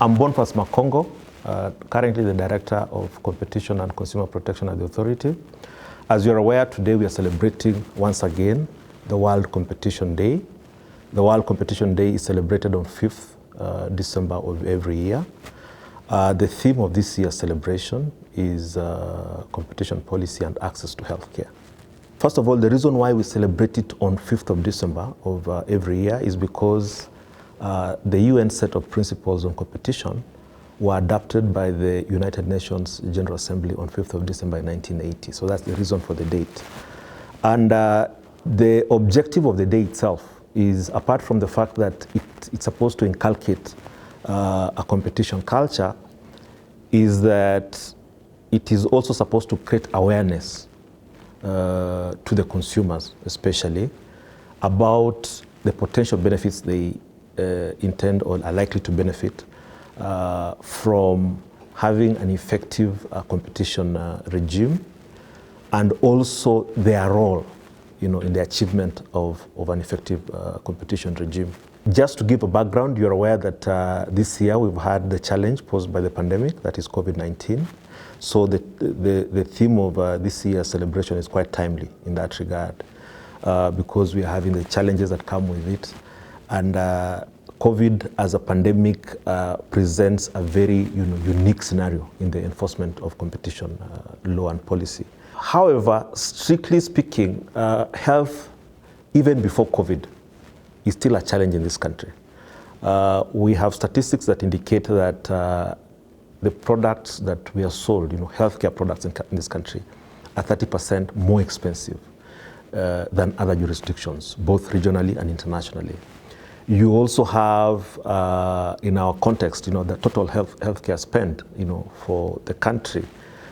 I'm Boniface Makongo, currently the Director of Competition and Consumer Protection at the Authority. As you're aware, today we are celebrating once again the World Competition Day. The World Competition Day is celebrated on 5th December of every year. The theme of this year's celebration is competition policy and access to healthcare. First of all, the reason why we celebrate it on 5th of December of every year is because the UN set of principles on competition were adopted by the United Nations General Assembly on 5th of December 1980. So that's the reason for the date. And the objective of the day itself is, apart from the fact that it's supposed to inculcate a competition culture, is that it is also supposed to create awareness to the consumers, especially, about the potential benefits they intend or are likely to benefit from having an effective competition regime, and also their role, in the achievement of an effective competition regime. Just to give a background, you're aware that this year we've had the challenge posed by the pandemic, that is COVID-19. So the theme of this year's celebration is quite timely in that regard, because we are having the challenges that come with it. And COVID as a pandemic presents a very unique scenario in the enforcement of competition law and policy. However, strictly speaking, health, even before COVID, is still a challenge in this country. We have statistics that indicate that the products that we are sold, healthcare products in this country, are 30% more expensive than other jurisdictions, both regionally and internationally. You also have, in our context, the total healthcare spend, for the country,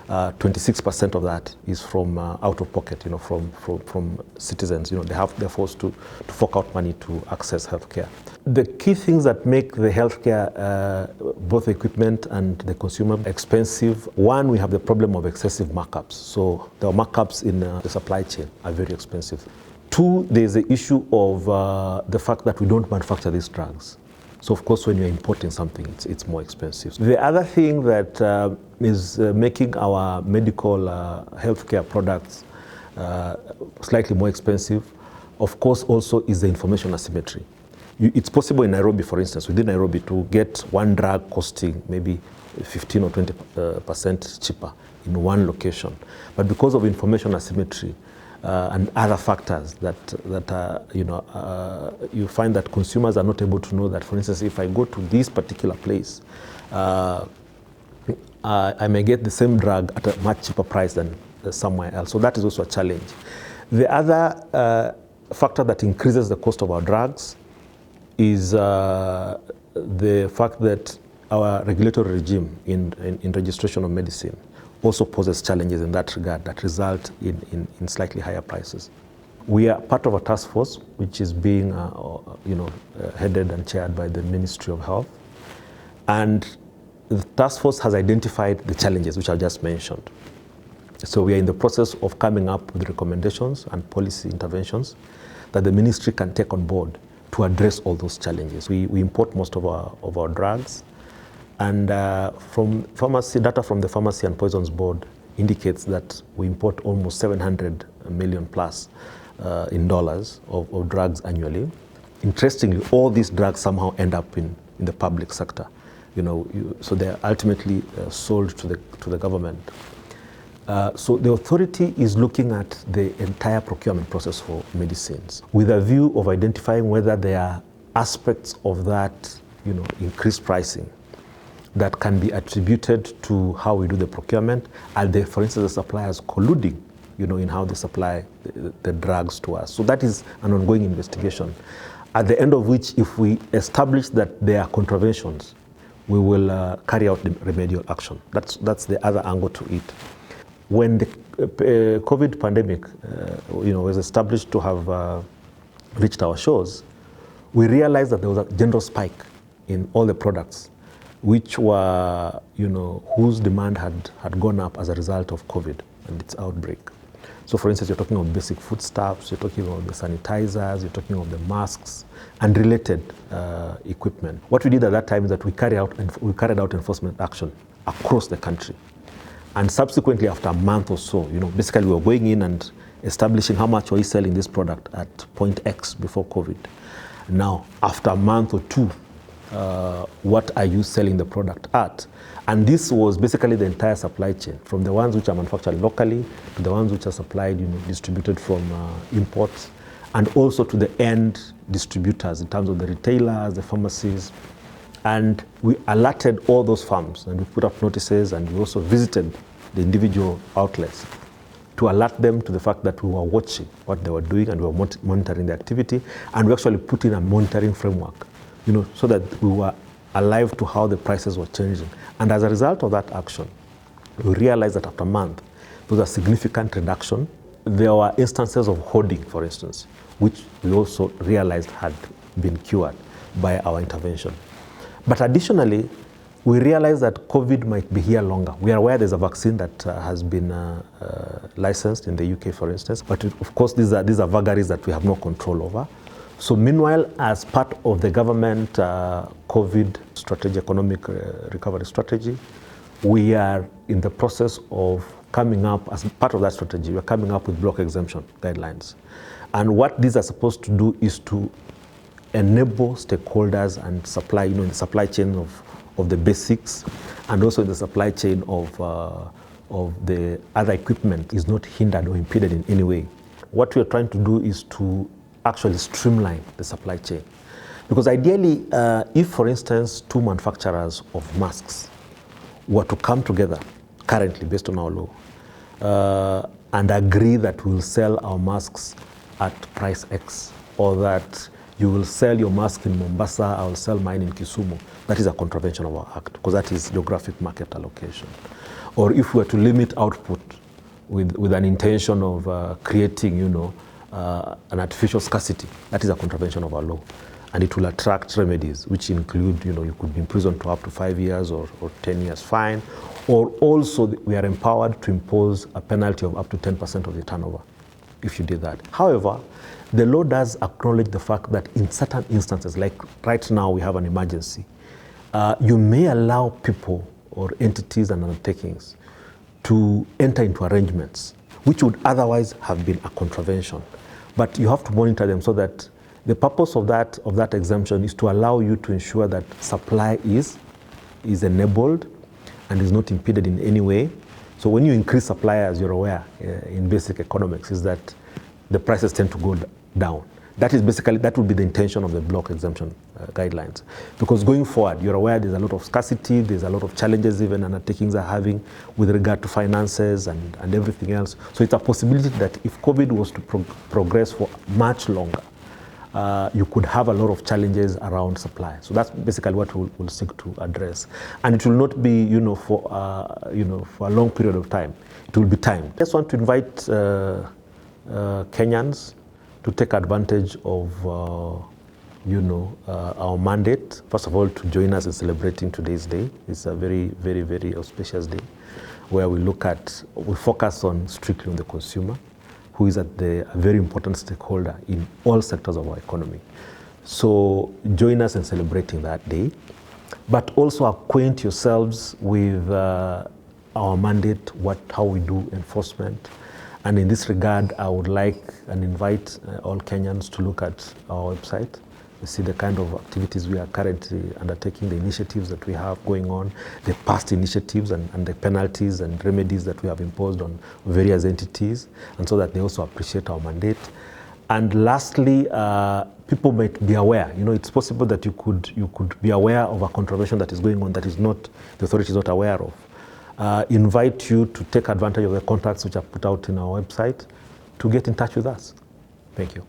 26% of that is from out of pocket, from citizens. They're forced to fork out money to access healthcare. The key things that make the healthcare, both equipment and the consumer, expensive: one, we have the problem of excessive markups. So the markups in the supply chain are very expensive. Two, there's the issue of the fact that we don't manufacture these drugs. So of course, when you're importing something, it's more expensive. The other thing that is making our medical healthcare products slightly more expensive, of course, also is the information asymmetry. It's possible in Nairobi, for instance, within Nairobi, to get one drug costing maybe 15 or 20% cheaper in one location. But because of information asymmetry, and other factors that you find that consumers are not able to know that, for instance, if I go to this particular place, I may get the same drug at a much cheaper price than somewhere else. So that is also a challenge. The other factor that increases the cost of our drugs is the fact that our regulatory regime in registration of medicine also poses challenges in that regard that result in slightly higher prices. We are part of a task force which is being headed and chaired by the Ministry of Health. And the task force has identified the challenges which I just mentioned. So we are in the process of coming up with recommendations and policy interventions that the ministry can take on board to address all those challenges. We import most of our drugs. And from pharmacy data from the Pharmacy and Poisons Board indicates that we import almost 700 million plus in dollars of drugs annually. Interestingly, all these drugs somehow end up in the public sector. So they're ultimately sold to the government. So the authority is looking at the entire procurement process for medicines with a view of identifying whether there are aspects of that, increased pricing that can be attributed to how we do the procurement. Are they, for instance, the suppliers colluding, in how they supply the drugs to us? So that is an ongoing investigation, at the end of which, if we establish that there are contraventions, we will carry out the remedial action. That's the other angle to it. When the COVID pandemic, was established to have reached our shores, we realized that there was a general spike in all the products which were, whose demand had gone up as a result of COVID and its outbreak. So for instance, you're talking of basic foodstuffs, you're talking about the sanitizers, you're talking of the masks and related equipment. What we did at that time is that we carried out enforcement action across the country. And subsequently, after a month or so, basically we were going in and establishing how much were you selling this product at point X before COVID. Now, after a month or two, what are you selling the product at? And this was basically the entire supply chain, from the ones which are manufactured locally to the ones which are supplied, distributed from imports, and also to the end distributors in terms of the retailers, the pharmacies. And we alerted all those farms, and we put up notices, and we also visited the individual outlets to alert them to the fact that we were watching what they were doing and we were monitoring the activity. And we actually put in a monitoring framework, so that we were alive to how the prices were changing. And as a result of that action, we realized that after a month, there was a significant reduction. There were instances of hoarding, for instance, which we also realized had been cured by our intervention. But additionally, we realized that COVID might be here longer. We are aware there's a vaccine that has been licensed in the UK, for instance. But of course, these are vagaries that we have no control over. So meanwhile, as part of the government COVID strategy, economic recovery strategy, we are in the process of coming up, as part of that strategy, we're coming up with block exemption guidelines. And what these are supposed to do is to enable stakeholders and supply, in the supply chain of the basics, and also in the supply chain of the other equipment is not hindered or impeded in any way. What we are trying to do is to actually streamline the supply chain. Because ideally, if, for instance, two manufacturers of masks were to come together currently based on our law and agree that we'll sell our masks at price X, or that you will sell your mask in Mombasa, I will sell mine in Kisumu, that is a contravention of our act, because that is geographic market allocation. Or if we were to limit output with an intention of creating, an artificial scarcity, that is a contravention of our law. And it will attract remedies, which include, you could be imprisoned to up to 5 years or 10 years fine. Or also, we are empowered to impose a penalty of up to 10% of the turnover if you did that. However, the law does acknowledge the fact that in certain instances, like right now we have an emergency, you may allow people or entities and undertakings to enter into arrangements which would otherwise have been a contravention. But you have to monitor them so that the purpose of that exemption is to allow you to ensure that supply is enabled and is not impeded in any way. So when you increase supply, as you're aware, in basic economics, is that the prices tend to go down. That would be the intention of the block exemption guidelines. Because going forward, you're aware there's a lot of scarcity, there's a lot of challenges even undertakings are having with regard to finances and everything else. So it's a possibility that if COVID was to progress for much longer, you could have a lot of challenges around supply. So that's basically what we'll seek to address. And it will not be, for a long period of time. It will be timed. I just want to invite Kenyans to take advantage of, our mandate. First of all, to join us in celebrating today's day. It's a very, very, very auspicious day where we focus strictly on the consumer, who is a very important stakeholder in all sectors of our economy. So join us in celebrating that day, but also acquaint yourselves with our mandate, how we do enforcement. And in this regard, I would like and invite all Kenyans to look at our website. You see the kind of activities we are currently undertaking, the initiatives that we have going on, the past initiatives and the penalties and remedies that we have imposed on various entities, and so that they also appreciate our mandate. And lastly, people might be aware. It's possible that you could be aware of a contravention that is going on that the authority is not aware of. Invite you to take advantage of the contacts which are put out in our website to get in touch with us. Thank you.